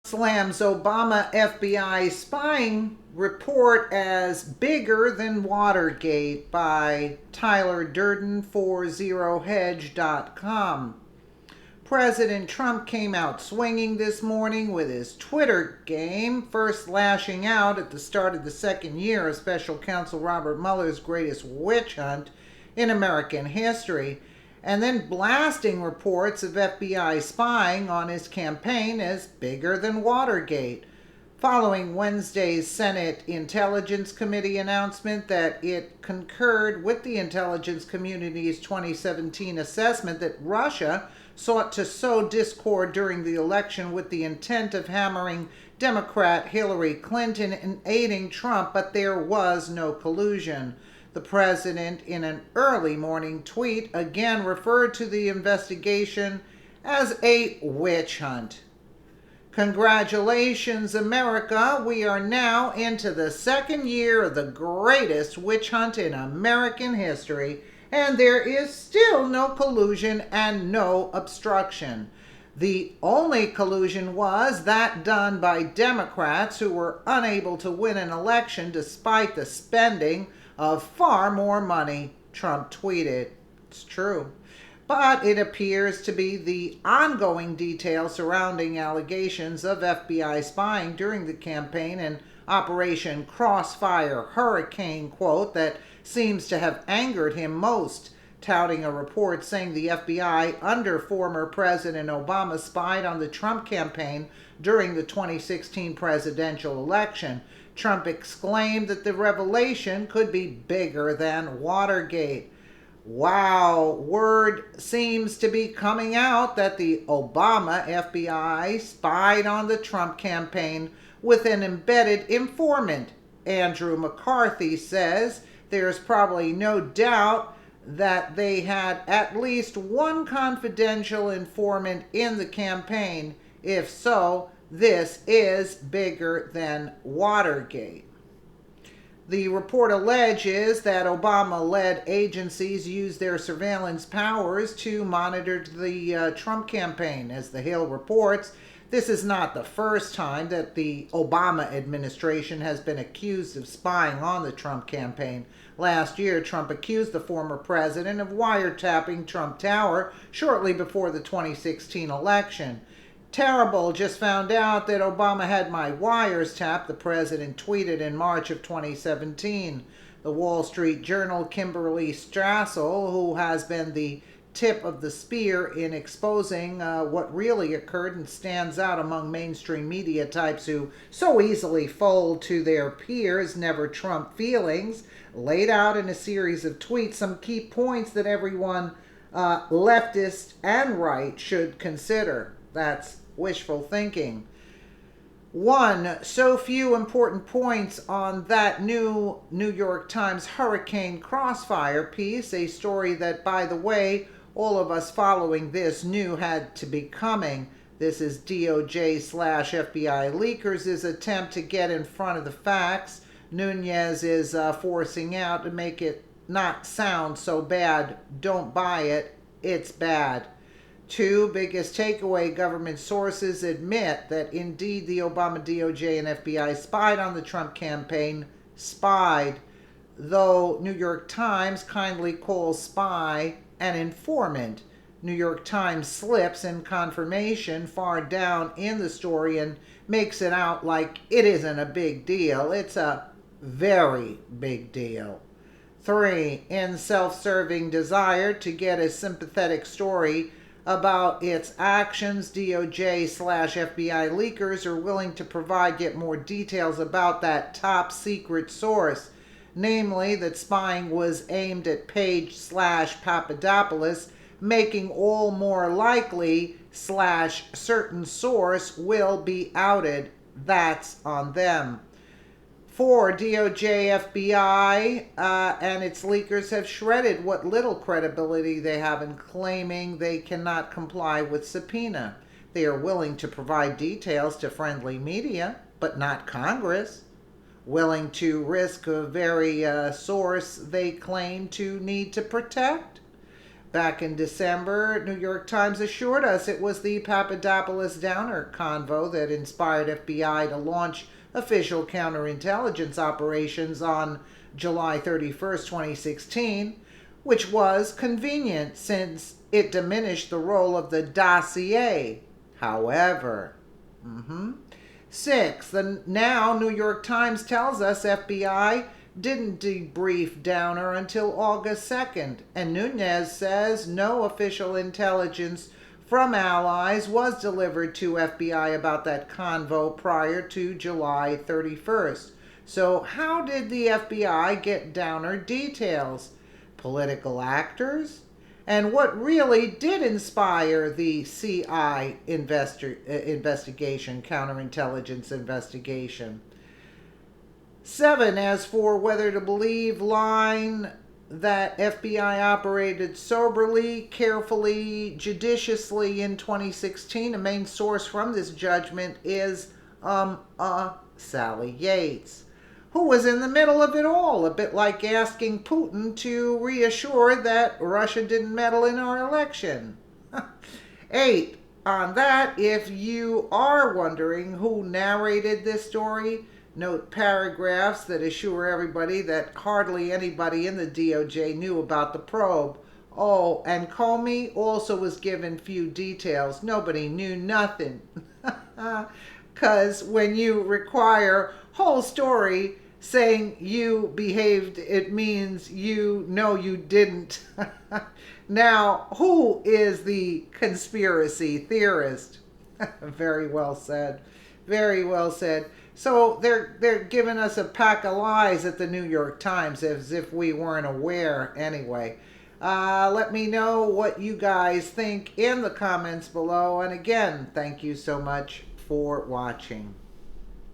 Slams Obama FBI spying report as bigger than Watergate by Tyler Durden for ZeroHedge.com. President Trump came out swinging this morning with his Twitter game, first lashing out at the start of the second year of Special Counsel Robert Mueller's greatest witch hunt in American history, and then blasting reports of FBI spying on his campaign as bigger than Watergate, following Wednesday's Senate Intelligence Committee announcement that it concurred with the intelligence community's 2017 assessment that Russia sought to sow discord during the election with the intent of hammering Democrat Hillary Clinton and aiding Trump, but there was no collusion. The president, in an early morning tweet, again referred to the investigation as a witch hunt. Congratulations, America. We are now into the second year of the greatest witch hunt in American history, and there is still no collusion and no obstruction. The only collusion was that done by Democrats who were unable to win an election despite the spending of far more money, Trump tweeted. It's true. But it appears to be the ongoing details surrounding allegations of FBI spying during the campaign and Operation Crossfire Hurricane, quote, that seems to have angered him most, touting a report saying the FBI under former President Obama spied on the Trump campaign during the 2016 presidential election. Trump exclaimed that the revelation could be bigger than Watergate. Wow, word seems to be coming out that the Obama FBI spied on the Trump campaign with an embedded informant. Andrew McCarthy says there's probably no doubt that they had at least one confidential informant in the campaign. If so, this is bigger than Watergate. The report alleges that Obama-led agencies used their surveillance powers to monitor the Trump campaign. As The Hill reports, this is not the first time that the Obama administration has been accused of spying on the Trump campaign. Last year, Trump accused the former president of wiretapping Trump Tower shortly before the 2016 election. Terrible, just found out that Obama had my wires tapped, the president tweeted in March of 2017. The Wall Street Journal Kimberly Strassel, who has been the tip of the spear in exposing what really occurred and stands out among mainstream media types who so easily fold to their peers, never Trump feelings, laid out in a series of tweets some key points that everyone, leftist and right, should consider. That's wishful thinking. One, so few important points on that new New York Times Hurricane Crossfire piece, a story that, by the way, all of us following this knew had to be coming. This is DOJ/FBI leakers' attempt to get in front of the facts. Nunez is forcing out to make it not sound so bad. Don't buy it. It's bad. Two, biggest takeaway, government sources admit that indeed the Obama DOJ and FBI spied on the Trump campaign. Spied, though New York Times kindly calls spy an informant. New York Times slips in confirmation far down in the story and makes it out like it isn't a big deal. It's a very big deal. Three, in self-serving desire to get a sympathetic story about its actions, DOJ/FBI leakers are willing to provide yet more details about that top secret source, namely that spying was aimed at Page/Papadopoulos, making all more likely /certain source will be outed. That's on them. 4, DOJ, FBI, and its leakers have shredded what little credibility they have in claiming they cannot comply with subpoena. They are willing to provide details to friendly media, but not Congress. Willing to risk a very source they claim to need to protect. Back in December, New York Times assured us it was the Papadopoulos-Downer convo that inspired FBI to launch official counterintelligence operations on July 31st, 2016, which was convenient since it diminished the role of the dossier. However, 6. The now New York Times tells us FBI didn't debrief Downer until August 2nd, and Nunes says no official intelligence from allies was delivered to FBI about that convo prior to July 31st. So how did the FBI get Downer details? Political actors? And what really did inspire the CI investigation, counterintelligence investigation? 7. As for whether to believe line that FBI operated soberly, carefully, judiciously in 2016, a main source from this judgment is Sally Yates, who was in the middle of it all, a bit like asking Putin to reassure that Russia didn't meddle in our election. 8. On that, if you are wondering who narrated this story, note paragraphs that assure everybody that hardly anybody in the DOJ knew about the probe. Oh, and Comey also was given few details. Nobody knew nothing. Because when you require whole story saying you behaved, it means you know you didn't. Now, who is the conspiracy theorist? Very well said. Very well said. So they're giving us a pack of lies at the New York Times as if we weren't aware anyway. Let me know what you guys think in the comments below. And again, thank you so much for watching.